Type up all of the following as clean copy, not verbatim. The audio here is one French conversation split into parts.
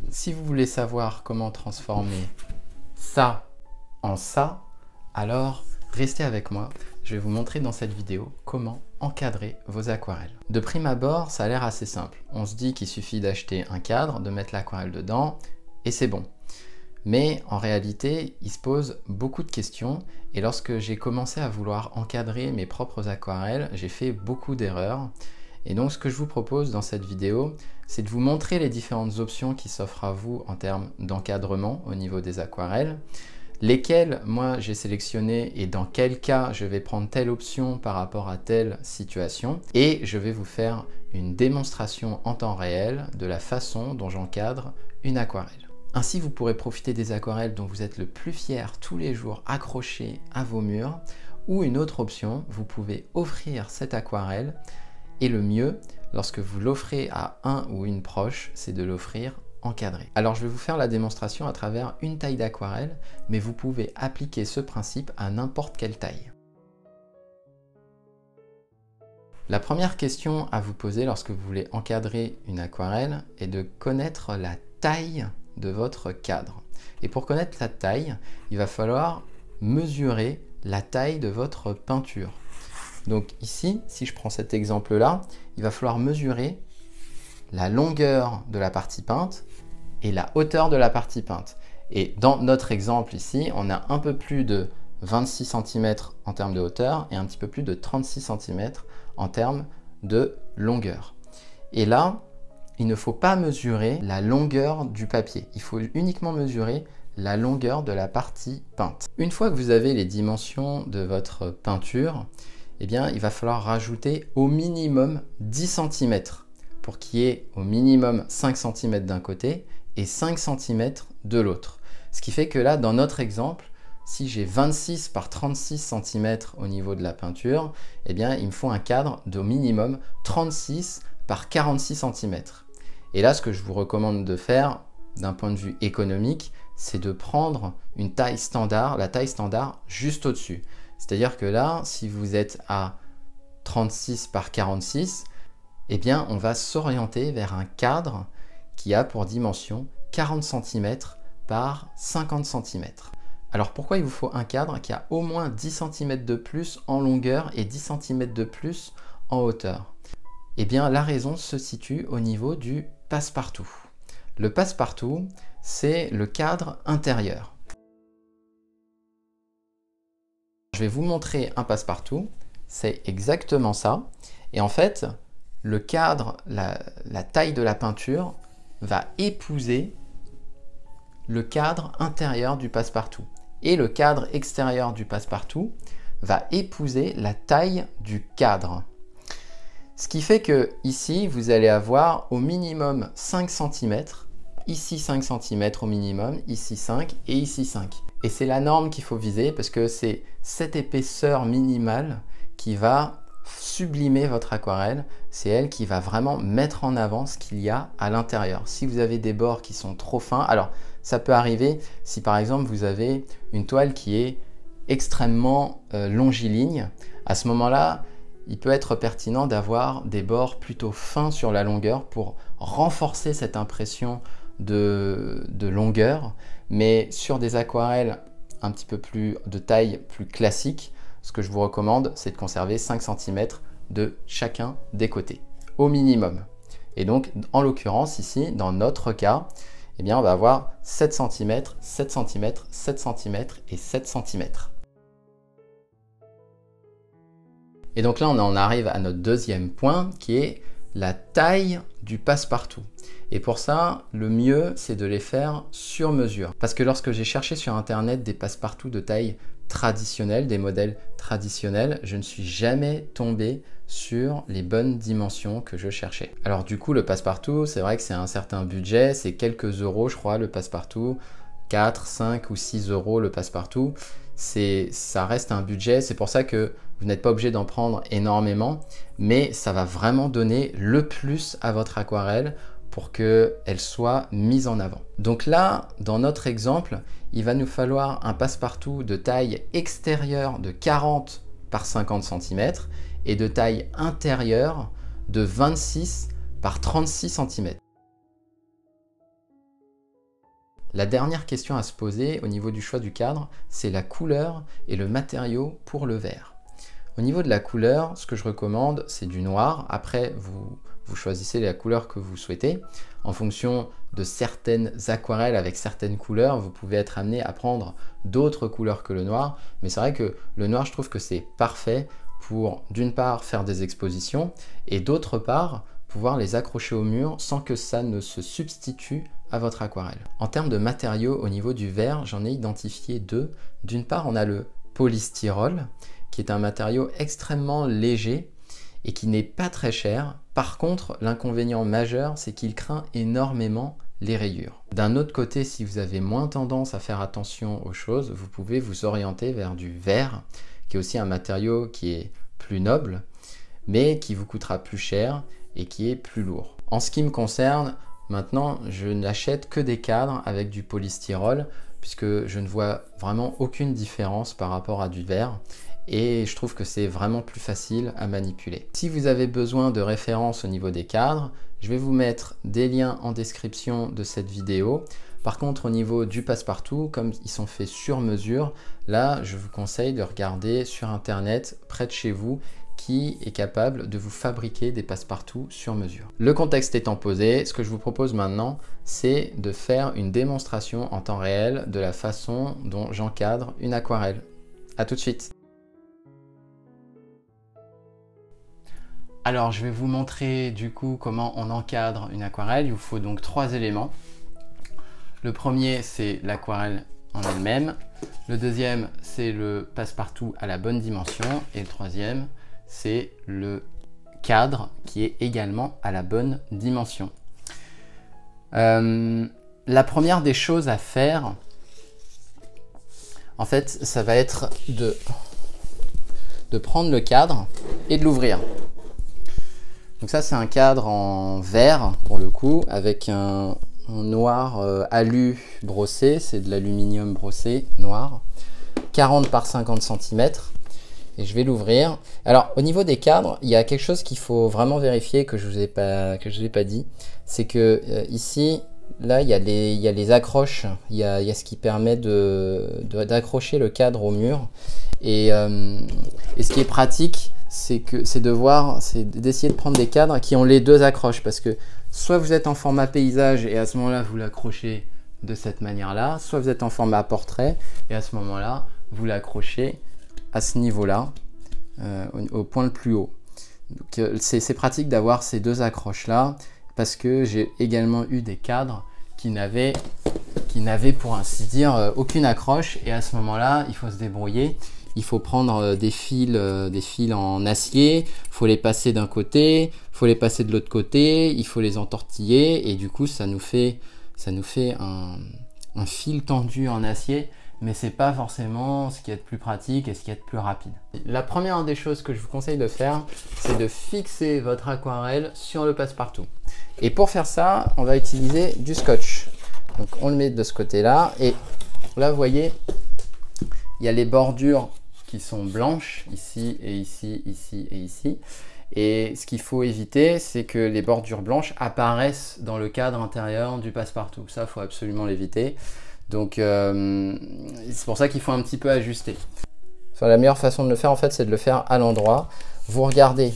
Si vous voulez savoir comment transformer ça en ça, alors restez avec moi. Je vais vous montrer dans cette vidéo comment encadrer vos aquarelles. De prime abord, ça a l'air assez simple. On se dit qu'il suffit d'acheter un cadre, de mettre l'aquarelle dedans et c'est bon. Mais en réalité, il se pose beaucoup de questions et lorsque j'ai commencé à vouloir encadrer mes propres aquarelles, j'ai fait beaucoup d'erreurs. Et donc ce que je vous propose dans cette vidéo, c'est de vous montrer les différentes options qui s'offrent à vous en termes d'encadrement au niveau des aquarelles, lesquelles moi j'ai sélectionné et dans quel cas je vais prendre telle option par rapport à telle situation, et je vais vous faire une démonstration en temps réel de la façon dont j'encadre une aquarelle. Ainsi, vous pourrez profiter des aquarelles dont vous êtes le plus fier tous les jours accrochées à vos murs, ou une autre option, vous pouvez offrir cette aquarelle, et le mieux, lorsque vous l'offrez à un ou une proche, c'est de l'offrir encadré. Alors je vais vous faire la démonstration à travers une taille d'aquarelle, mais vous pouvez appliquer ce principe à n'importe quelle taille. La première question à vous poser lorsque vous voulez encadrer une aquarelle est de connaître la taille de votre cadre. Et pour connaître la taille, il va falloir mesurer la taille de votre peinture. Donc ici, si je prends cet exemple-là, il va falloir mesurer la longueur de la partie peinte et la hauteur de la partie peinte. Et dans notre exemple ici, on a un peu plus de 26 cm en termes de hauteur et un petit peu plus de 36 cm en termes de longueur. Et là, il ne faut pas mesurer la longueur du papier. Il faut uniquement mesurer la longueur de la partie peinte. Une fois que vous avez les dimensions de votre peinture, eh bien, il va falloir rajouter au minimum 10 cm pour qu'il y ait au minimum 5 cm d'un côté et 5 cm de l'autre. Ce qui fait que là, dans notre exemple, si j'ai 26 par 36 cm au niveau de la peinture, eh bien, il me faut un cadre d'au minimum 36 par 46 cm. Et là, ce que je vous recommande de faire, d'un point de vue économique, c'est de prendre une taille standard, la taille standard juste au-dessus. C'est-à-dire que là, si vous êtes à 36 par 46, eh bien, on va s'orienter vers un cadre qui a pour dimension 40 cm par 50 cm. Alors pourquoi il vous faut un cadre qui a au moins 10 cm de plus en longueur et 10 cm de plus en hauteur? Eh bien, la raison se situe au niveau du passe-partout. Le passe-partout, c'est le cadre intérieur. Je vais vous montrer un passe-partout, c'est exactement ça. Et en fait, le cadre, la taille de la peinture va épouser le cadre intérieur du passe-partout. Et le cadre extérieur du passe-partout va épouser la taille du cadre. Ce qui fait que ici, vous allez avoir au minimum 5 cm, ici 5 cm au minimum, ici 5 et ici 5. Et c'est la norme qu'il faut viser parce que c'est cette épaisseur minimale qui va sublimer votre aquarelle. C'est elle qui va vraiment mettre en avant ce qu'il y a à l'intérieur. Si vous avez des bords qui sont trop fins, alors ça peut arriver si par exemple vous avez une toile qui est extrêmement longiligne. À ce moment-là, il peut être pertinent d'avoir des bords plutôt fins sur la longueur pour renforcer cette impression de longueur. Mais sur des aquarelles un petit peu plus de taille plus classique, ce que je vous recommande, c'est de conserver 5 cm de chacun des côtés, au minimum. Et donc, en l'occurrence, ici, dans notre cas, eh bien, on va avoir 7 cm, 7 cm, 7 cm et 7 cm. Et donc là, on en arrive à notre deuxième point qui est la taille du passe-partout. Et pour ça, le mieux, c'est de les faire sur mesure. Parce que lorsque j'ai cherché sur Internet des passe-partout de taille traditionnelle, des modèles traditionnels, je ne suis jamais tombé sur les bonnes dimensions que je cherchais. Alors du coup, le passe-partout, c'est vrai que c'est un certain budget, c'est quelques euros, je crois, le passe-partout. 4, 5 ou 6 euros le passe-partout. Ça reste un budget, c'est pour ça que vous n'êtes pas obligé d'en prendre énormément, mais ça va vraiment donner le plus à votre aquarelle pour qu'elle soit mise en avant. Donc là, dans notre exemple, il va nous falloir un passe-partout de taille extérieure de 40 par 50 cm et de taille intérieure de 26 par 36 cm. La dernière question à se poser au niveau du choix du cadre, c'est la couleur et le matériau pour le verre. Au niveau de la couleur, ce que je recommande, c'est du noir. Après, vous choisissez la couleur que vous souhaitez. En fonction de certaines aquarelles avec certaines couleurs, vous pouvez être amené à prendre d'autres couleurs que le noir. Mais c'est vrai que le noir, je trouve que c'est parfait pour, d'une part, faire des expositions et d'autre part, pouvoir les accrocher au mur sans que ça ne se substitue à votre aquarelle. En termes de matériaux, au niveau du verre, j'en ai identifié deux. D'une part, on a le polystyrole, qui est un matériau extrêmement léger et qui n'est pas très cher. Par contre, l'inconvénient majeur, c'est qu'il craint énormément les rayures. D'un autre côté, si vous avez moins tendance à faire attention aux choses, vous pouvez vous orienter vers du verre, qui est aussi un matériau qui est plus noble, mais qui vous coûtera plus cher et qui est plus lourd. En ce qui me concerne, maintenant, je n'achète que des cadres avec du polystyrole, puisque je ne vois vraiment aucune différence par rapport à du verre. Et je trouve que c'est vraiment plus facile à manipuler. Si vous avez besoin de références au niveau des cadres, je vais vous mettre des liens en description de cette vidéo. Par contre, au niveau du passe-partout, comme ils sont faits sur mesure, là, je vous conseille de regarder sur Internet, près de chez vous, qui est capable de vous fabriquer des passe-partout sur mesure. Le contexte étant posé, ce que je vous propose maintenant, c'est de faire une démonstration en temps réel de la façon dont j'encadre une aquarelle. À tout de suite. Alors, je vais vous montrer du coup comment on encadre une aquarelle. Il vous faut donc 3 éléments. Le premier, c'est l'aquarelle en elle-même. Le deuxième, c'est le passe-partout à la bonne dimension. Et le troisième, c'est le cadre qui est également à la bonne dimension. La première des choses à faire, en fait, ça va être de prendre le cadre et de l'ouvrir. Donc ça, c'est un cadre en verre pour le coup, avec un noir alu brossé, c'est de l'aluminium brossé noir, 40 par 50 cm. Et je vais l'ouvrir. Alors au niveau des cadres, il y a quelque chose qu'il faut vraiment vérifier que je vous ai pas dit, c'est que ici, là, il y a les accroches, il y a ce qui permet d'accrocher le cadre au mur. Et ce qui est pratique, c'est d'essayer de prendre des cadres qui ont les deux accroches, parce que soit vous êtes en format paysage et à ce moment-là vous l'accrochez de cette manière-là, soit vous êtes en format portrait et à ce moment-là vous l'accrochez à ce niveau-là, au point le plus haut. C'est pratique d'avoir ces deux accroches-là, parce que j'ai également eu des cadres qui n'avaient pour ainsi dire aucune accroche, et à ce moment-là il faut se débrouiller. Il faut prendre des fils en acier, il faut les passer d'un côté, il faut les passer de l'autre côté, il faut les entortiller et du coup ça nous fait un fil tendu en acier, mais c'est pas forcément ce qui est le plus pratique et ce qui est le plus rapide. La première des choses que je vous conseille de faire, c'est de fixer votre aquarelle sur le passe-partout. Et pour faire ça, on va utiliser du scotch. Donc on le met de ce côté-là et là vous voyez, il y a les bordures qui sont blanches, ici et ici, ici et ici. Et ce qu'il faut éviter, c'est que les bordures blanches apparaissent dans le cadre intérieur du passe-partout. Ça, il faut absolument l'éviter. Donc, c'est pour ça qu'il faut un petit peu ajuster. Enfin, la meilleure façon de le faire, en fait, c'est de le faire à l'endroit. Vous regardez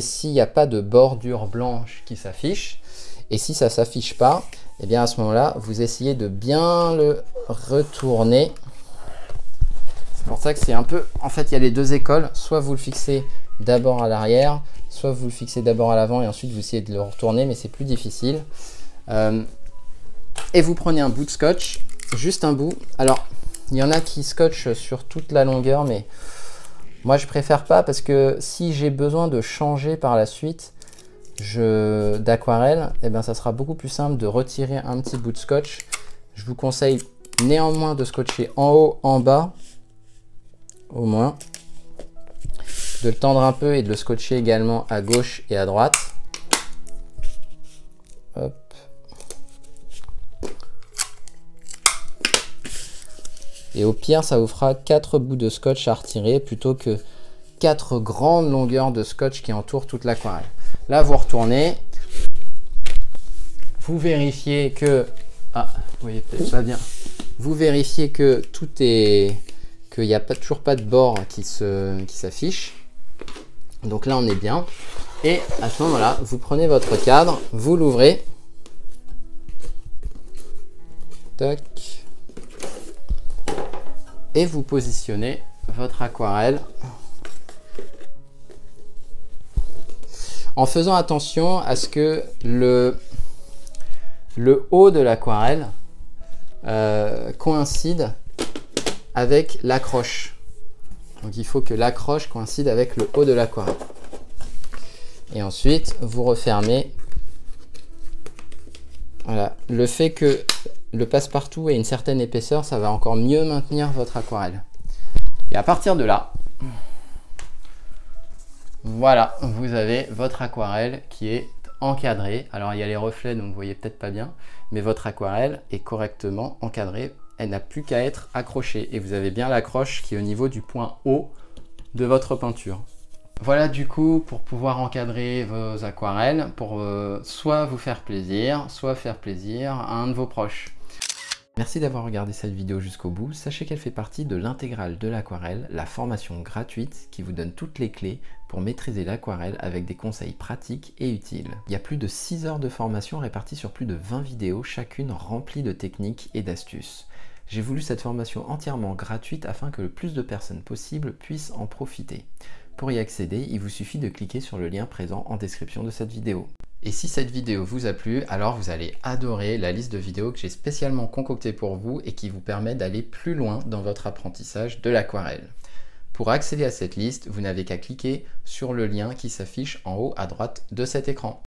s'il n'y a pas de bordure blanche qui s'affiche. Et si ça ne s'affiche pas, et bien à ce moment-là, vous essayez de bien le retourner. C'est pour ça que c'est un peu... En fait, il y a les deux écoles. Soit vous le fixez d'abord à l'arrière, soit vous le fixez d'abord à l'avant et ensuite vous essayez de le retourner, mais c'est plus difficile. Et vous prenez un bout de scotch, juste un bout. Alors, il y en a qui scotchent sur toute la longueur, mais moi, je préfère pas parce que si j'ai besoin de changer par la suite d'aquarelle, eh ben, ça sera beaucoup plus simple de retirer un petit bout de scotch. Je vous conseille néanmoins de scotcher en haut, en bas, au moins. De le tendre un peu et de le scotcher également à gauche et à droite. Hop. Et au pire, ça vous fera 4 bouts de scotch à retirer plutôt que 4 grandes longueurs de scotch qui entourent toute l'aquarelle. Là, vous retournez. vous vérifiez que... Ah, vous voyez peut-être pas bien. Vous vérifiez que tout est... qu'il n'y a toujours pas de bord qui s'affiche. Donc là, on est bien. Et à ce moment-là, vous prenez votre cadre, vous l'ouvrez. Tac. Et vous positionnez votre aquarelle en faisant attention à ce que le haut de l'aquarelle coïncide avec l'accroche. Donc il faut que l'accroche coïncide avec le haut de l'aquarelle. Et ensuite, vous refermez. Voilà. Le fait que le passe-partout ait une certaine épaisseur, ça va encore mieux maintenir votre aquarelle. Et à partir de là, voilà, vous avez votre aquarelle qui est encadrée. Alors il y a les reflets, donc vous voyez peut-être pas bien, mais votre aquarelle est correctement encadrée. Elle n'a plus qu'à être accrochée et vous avez bien l'accroche qui est au niveau du point haut de votre peinture. Voilà du coup pour pouvoir encadrer vos aquarelles, pour soit vous faire plaisir, soit faire plaisir à un de vos proches. Merci d'avoir regardé cette vidéo jusqu'au bout. Sachez qu'elle fait partie de l'intégrale de l'aquarelle, la formation gratuite qui vous donne toutes les clés pour maîtriser l'aquarelle avec des conseils pratiques et utiles. Il y a plus de 6 heures de formation réparties sur plus de 20 vidéos, chacune remplie de techniques et d'astuces. J'ai voulu cette formation entièrement gratuite afin que le plus de personnes possible puissent en profiter. Pour y accéder, il vous suffit de cliquer sur le lien présent en description de cette vidéo. Et si cette vidéo vous a plu, alors vous allez adorer la liste de vidéos que j'ai spécialement concoctée pour vous et qui vous permet d'aller plus loin dans votre apprentissage de l'aquarelle. Pour accéder à cette liste, vous n'avez qu'à cliquer sur le lien qui s'affiche en haut à droite de cet écran.